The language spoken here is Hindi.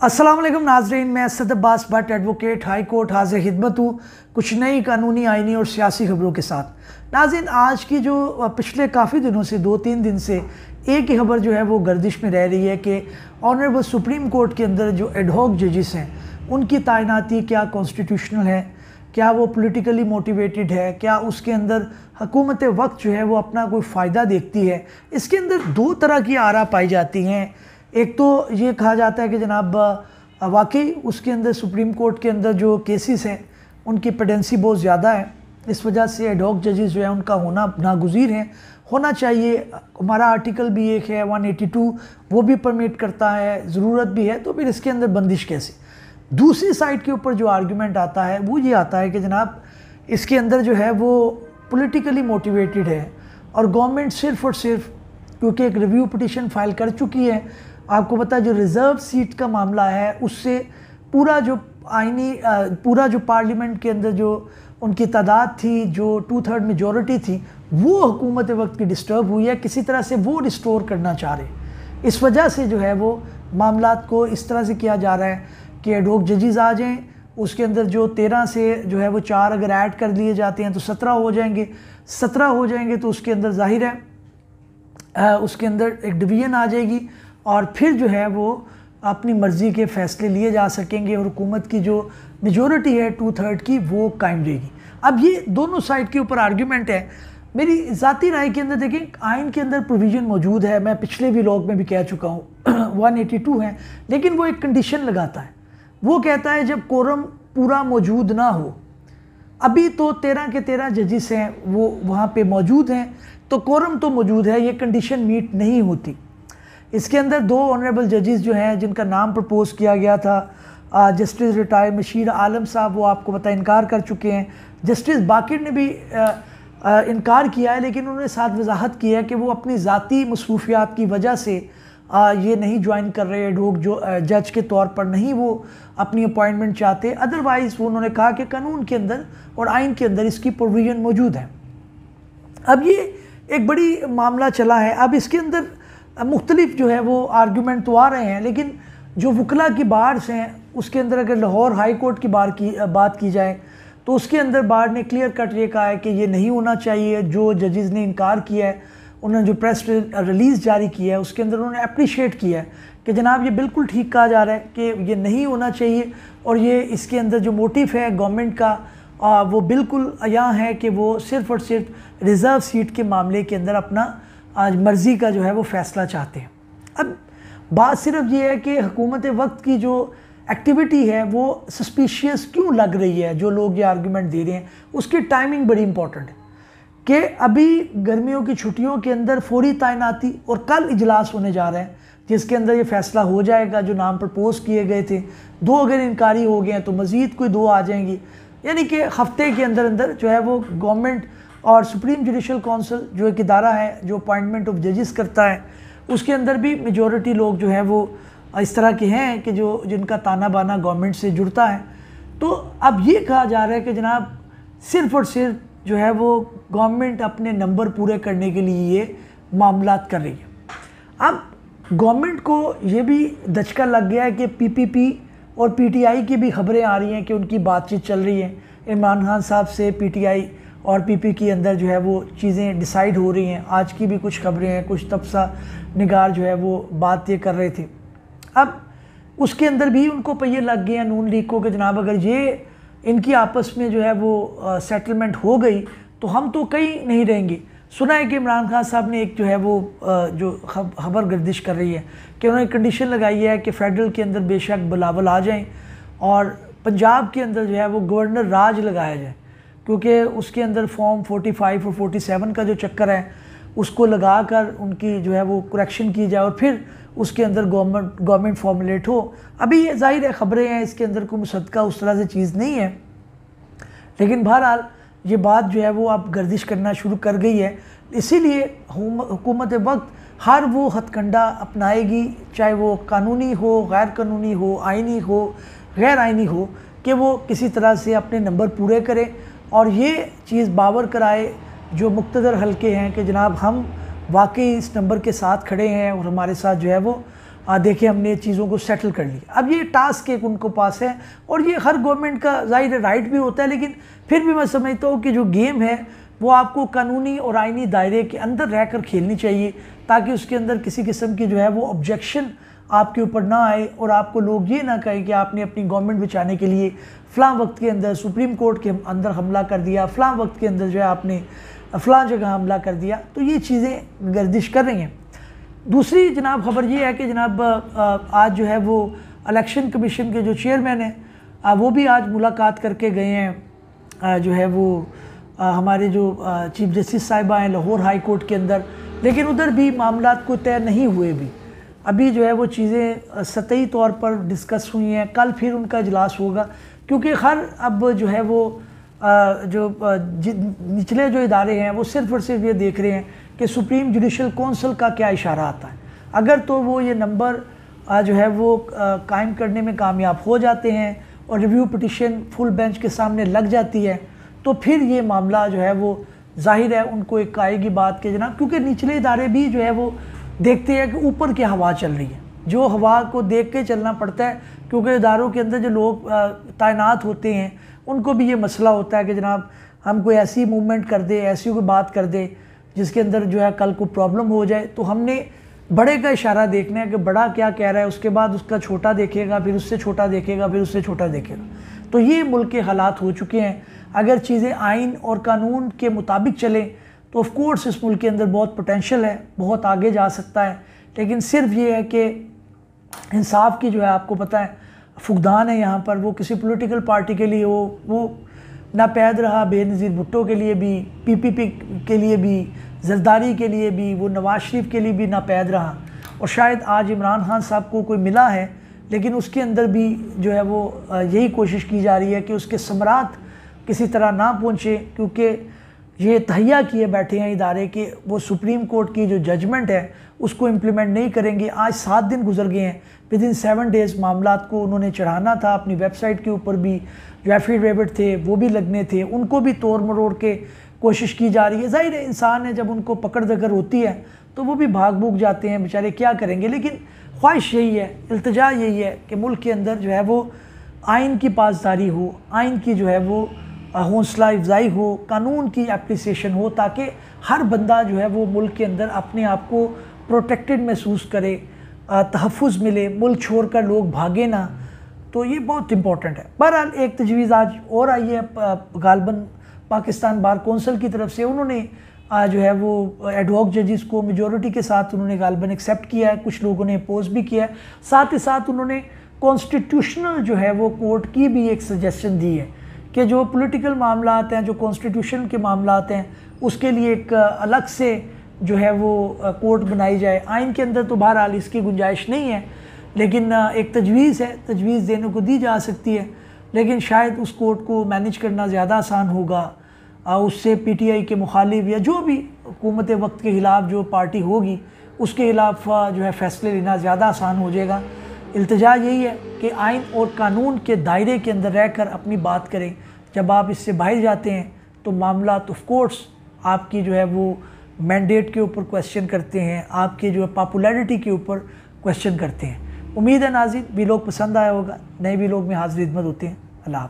अस्सलाम वालेकुम नाजरीन, मैं Asad Abbas Bhatt advocate high court हाजिर खिदमत हूँ कुछ नई कानूनी, आइनी और सियासी खबरों के साथ। नाज़रीन, आज की जो पिछले काफ़ी दिनों से 2-3 दिन से एक ही खबर जो है वो गर्दिश में रह रही है कि ऑनरेबल सुप्रीम कोर्ट के अंदर जो एडहॉक जजेस हैं उनकी तैनाती क्या कॉन्स्टिट्यूशनल है, क्या वो पॉलिटिकली मोटिवेटेड है, क्या उसके अंदर हुकूमत वक्त जो है वो अपना कोई फ़ायदा देखती है। इसके अंदर दो तरह की आरा पाई जाती हैं। एक तो ये कहा जाता है कि जनाब वाकई उसके अंदर सुप्रीम कोर्ट के अंदर जो केसेस हैं उनकी पेडेंसी बहुत ज़्यादा है, इस वजह से एडहॉक जजेस जो है उनका होना नागुज़ीर है, होना चाहिए। हमारा आर्टिकल भी एक है 182, वो भी परमिट करता है, ज़रूरत भी है, तो फिर इसके अंदर बंदिश कैसे। दूसरी साइड के ऊपर जो आर्गूमेंट आता है वो ये आता है कि जनाब इसके अंदर जो है वो पॉलिटिकली मोटिवेटेड है और गवर्नमेंट सिर्फ़ और सिर्फ क्योंकि एक रिव्यू पिटीशन फाइल कर चुकी है। आपको पता है जो रिज़र्व सीट का मामला है उससे पूरा जो पार्लियामेंट के अंदर जो उनकी तादाद थी, जो 2/3 मेजॉरिटी थी, वो हुकूमत वक्त की डिस्टर्ब हुई है, किसी तरह से वो रिस्टोर करना चाह रहे। इस वजह से जो है वो मामलात को इस तरह से किया जा रहा है कि एडहॉक जजेस आ जाएं, उसके अंदर जो 13 से जो है वो 4 अगर ऐड कर लिए जाते हैं तो 17 हो जाएंगे। 17 हो जाएंगे तो उसके अंदर जाहिर है उसके अंदर एक डिवीज़न आ जाएगी और फिर जो है वो अपनी मर्ज़ी के फ़ैसले लिए जा सकेंगे और हुकूमत की जो मेजॉरिटी है 2/3 की वो कायम रहेगी। अब ये दोनों साइड के ऊपर आर्ग्यूमेंट है। मेरी ज़ाती राय के अंदर देखें, आइन के अंदर प्रोविज़न मौजूद है, मैं पिछले व्लॉग में भी कह चुका हूँ 182 है, लेकिन वो एक कंडीशन लगाता है। वो कहता है जब कोरम पूरा मौजूद ना हो, अभी तो 13 के 13 जजेस हैं वो वहाँ पे मौजूद हैं, तो कोरम तो मौजूद है, ये कंडीशन मीट नहीं होती। इसके अंदर 2 ऑनरेबल जजेस जो हैं जिनका नाम प्रपोज़ किया गया था, जस्टिस रिटायर्ड मशीर आलम साहब, वो आपको पता इनकार कर चुके हैं। जस्टिस बाकिर ने भी इनकार किया है, लेकिन उन्होंने साथ वजाहत की है कि वो अपनी ज़ाती मसरूफियात की वजह से ये नहीं ज्वाइन कर रहे एडहॉक जो जज के तौर पर, नहीं वो अपनी अपॉइंटमेंट चाहते। अदरवाइज़ वो उन्होंने कहा कि कानून के अंदर और आइन के अंदर इसकी प्रोविज़न मौजूद है। अब ये एक बड़ी मामला चला है। अब इसके अंदर मुख्तलिफ जो है वो आर्गूमेंट तो आ रहे हैं, लेकिन जो वकला की बार्स हैं उसके अंदर अगर लाहौर हाई कोर्ट की बात की जाए तो उसके अंदर बार ने क्लियर कट ये कहा है कि ये नहीं होना चाहिए। जो जजेस ने इनकार किया है, उन्होंने जो प्रेस रिलीज़ जारी किया है उसके अंदर उन्होंने अप्रिशिएट किया है कि जनाब ये बिल्कुल ठीक कहा जा रहा है कि ये नहीं होना चाहिए और ये इसके अंदर जो मोटिव है गवर्नमेंट का वो बिल्कुल यहाँ है कि वो सिर्फ़ और सिर्फ रिज़र्व सीट के मामले के अंदर अपना आज मर्ज़ी का जो है वो फ़ैसला चाहते हैं। अब बात सिर्फ ये है कि हुकूमत वक्त की जो एक्टिविटी है वो सस्पिशियस क्यों लग रही है, जो लोग ये आर्गूमेंट दे रहे हैं उसकी टाइमिंग बड़ी इंपॉर्टेंट है कि अभी गर्मियों की छुट्टियों के अंदर फौरी तैनाती और कल इजलास होने जा रहे हैं जिसके अंदर ये फ़ैसला हो जाएगा। जो नाम प्रपोज़ किए गए थे 2 अगर इनकारी हो गए हैं तो मज़ीद कोई 2 आ जाएंगी, यानी कि हफ्ते के अंदर अंदर जो है वो गवर्नमेंट और सुप्रीम जुडिशल काउंसिल जो एक इदारा है जो अपॉइंटमेंट ऑफ जजेस करता है उसके अंदर भी मेजॉरिटी लोग जो है वो इस तरह के हैं कि जिनका ताना बाना गवर्नमेंट से जुड़ता है। तो अब ये कहा जा रहा है कि जनाब सिर्फ़ और सिर्फ जो है वो गवर्नमेंट अपने नंबर पूरे करने के लिए ये मामलात कर रही है। अब गवर्नमेंट को ये भी दचका लग गया है कि पीपीपी और पीटीआई की भी खबरें आ रही हैं कि उनकी बातचीत चल रही है इमरान खान साहब से। पीटीआई और पीपी के अंदर जो है वो चीज़ें डिसाइड हो रही हैं। आज की भी कुछ खबरें हैं, कुछ तबसा निगार जो है वो बात ये कर रहे थे। अब उसके अंदर भी उनको पहिए लग गए हैं नून लीग को कि जनाब अगर ये इनकी आपस में जो है वो सेटलमेंट हो गई तो हम तो कहीं नहीं रहेंगे। सुना है कि इमरान खान साहब ने एक जो है वो जो खबर गर्दिश कर रही है कि उन्होंने कंडीशन लगाई है कि फेडरल के अंदर बेशक बिलावल आ जाएं और पंजाब के अंदर जो है वो गवर्नर राज लगाया जाए, क्योंकि उसके अंदर फॉर्म 45 और 47 का जो चक्कर है उसको लगा कर उनकी जो है वो करेक्शन की जाए और फिर उसके अंदर गवर्नमेंट फॉर्मुलेट हो। अभी ये जाहिर है खबरें हैं, इसके अंदर कोई मुसद्दका उस तरह से चीज़ नहीं है, लेकिन बहरहाल ये बात जो है वो अब गर्दिश करना शुरू कर गई है। इसीलिए हुकूमत वक्त हर वो हथकंडा अपनाएगी, चाहे वो कानूनी हो, गैर कानूनी हो, आइनी हो, गैर आइनी हो, कि वो किसी तरह से अपने नंबर पूरे करें और ये चीज़ बावर कराए जो मुक़्तदर हल्के हैं कि जनाब हम वाकई इस नंबर के साथ खड़े हैं और हमारे साथ जो है वो देखें हमने चीज़ों को सेटल कर लिया। अब ये टास्क एक उनको पास है और ये हर गवर्नमेंट का ज़ाहिर राइट भी होता है, लेकिन फिर भी मैं समझता हूँ कि जो गेम है वो आपको कानूनी और आइनी दायरे के अंदर रहकर खेलनी चाहिए, ताकि उसके अंदर किसी किस्म की जो है वो ऑब्जेक्शन आपके ऊपर ना आए और आपको लोग ये ना कहें कि आपने अपनी गवर्नमेंट बचाने के लिए फ़लाँ वक्त के अंदर सुप्रीम कोर्ट के अंदर हमला कर दिया, फ़लाँ वक्त के अंदर जो है आपने फ़लाँ जगह हमला कर दिया। तो ये चीज़ें गर्दिश कर रही हैं। दूसरी जनाब ख़बर ये है कि जनाब आज जो है वो इलेक्शन कमीशन के जो चेयरमैन हैं वो भी आज मुलाकात करके गए हैं, जो है वो हमारे जो चीफ जस्टिस साहिबा हैं लाहौर हाई कोर्ट के अंदर, लेकिन उधर भी मामला को तय नहीं हुए भी। अभी जो है वो चीज़ें सतही तौर पर डिस्कस हुई हैं, कल फिर उनका इजलास होगा, क्योंकि हर अब जो है वो जो निचले जो इदारे हैं वो सिर्फ और सिर्फ ये देख रहे हैं कि सुप्रीम जुडिशल कौंसिल का क्या इशारा आता है। अगर तो वो ये नंबर जो है वो कायम करने में कामयाब हो जाते हैं और रिव्यू पिटिशन फुल बेंच के सामने लग जाती है, तो फिर ये मामला जो है वो जाहिर है उनको एक आएगी बात के जनाब, क्योंकि निचले इदारे भी जो है वो देखते हैं कि ऊपर क्या हवा चल रही है, जो हवा को देख के चलना पड़ता है, क्योंकि इदारों के अंदर जो लोग तैनात होते हैं उनको भी ये मसला होता है कि जनाब हम कोई ऐसी मूवमेंट कर दे, ऐसी कोई बात कर दे जिसके अंदर जो है कल को प्रॉब्लम हो जाए। तो हमने बड़े का इशारा देखना है कि बड़ा क्या कह रहा है, उसके बाद उसका छोटा देखेगा, फिर उससे छोटा देखेगा, फिर उससे छोटा देखेगा। तो ये मुल्क के हालात हो चुके हैं। अगर चीज़ें आइन और कानून के मुताबिक चलें तो ऑफ कोर्स इस मुल्क के अंदर बहुत पोटेंशियल है, बहुत आगे जा सकता है, लेकिन सिर्फ ये है कि इंसाफ की जो है आपको पता है फुकदान है यहाँ पर। वो किसी पॉलिटिकल पार्टी के लिए वो नापैद रहा, बेनज़ीर भुट्टो के लिए भी, पीपीपी के लिए भी, जरदारी के लिए भी, वो नवाज शरीफ के लिए भी नापैद रहा। और शायद आज इमरान खान साहब को कोई मिला है, लेकिन उसके अंदर भी जो है वो यही कोशिश की जा रही है कि उसके समरात किसी तरह ना पहुँचे, क्योंकि ये तहैया किए बैठे हैं इदारे के वो सुप्रीम कोर्ट की जो जजमेंट है उसको इम्प्लीमेंट नहीं करेंगे। आज 7 दिन गुजर गए हैं, विद इन 7 डेज़ मामलात को उन्होंने चढ़ाना था। अपनी वेबसाइट के ऊपर भी जो एफिडेविट थे वो भी लगने थे, उनको भी तोड़ मरोड़ के कोशिश की जा रही है। ज़ाहिर है इंसान है, जब उनको पकड़ दकर होती है तो वो भी भाग भूग जाते हैं बेचारे, क्या करेंगे। लेकिन ख्वाहिश यही है, इल्तिजा यही है कि मुल्क के अंदर जो है वो आइन की पासदारी हो, आइन की जो है वो हौसला अफजाई हो, कानून की एप्लीकेशन हो, ताकि हर बंदा जो है वो मुल्क के अंदर अपने आप को प्रोटेक्टेड महसूस करे, तहफ़्फ़ुज़ मिले, मुल्क छोड़ कर लोग भागे ना। तो ये बहुत इंपॉर्टेंट है। बहरहाल एक तजवीज़ आज और आई है गालबन पाकिस्तान बार कौंसिल की तरफ से। उन्होंने जो है वो एडहॉक जजेस को मेजॉरिटी के साथ उन्होंने गालबन एक्सेप्ट किया है, कुछ लोगों ने अपोज भी किया है। साथ ही साथ उन्होंने कॉन्स्टिट्यूशनल जो है वो कोर्ट की भी एक सजेशन दी है कि जो पॉलिटिकल मामलात हैं, जो कॉन्स्टिट्यूशन के मामलात हैं, उसके लिए एक अलग से जो है वो कोर्ट बनाई जाए। आइन के अंदर तो बहरहाल इसकी गुंजाइश नहीं है, लेकिन एक तजवीज़ है, तजवीज़ देने को दी जा सकती है, लेकिन शायद उस कोर्ट को मैनेज करना ज़्यादा आसान होगा। उससे पीटीआई के मुखालिफ या जो भी हुकूमत वक्त के ख़िलाफ़ जो पार्टी होगी उसके ख़िलाफ़ जो है फ़ैसले लेना ज़्यादा आसान हो जाएगा। इल्तिजा यही है कि आइन और कानून के दायरे के अंदर रहकर अपनी बात करें। जब आप इससे बाहर जाते हैं तो मामला ऑफ कोर्स आपकी जो है वो मैंडेट के ऊपर क्वेश्चन करते हैं, आपके जो है पॉपुलैरिटी के ऊपर क्वेश्चन करते हैं। उम्मीद है नाज़रीन वीलॉग पसंद आया होगा। नए वीलॉग में हाज़िर खिदमत होते हैं। अल्लाह।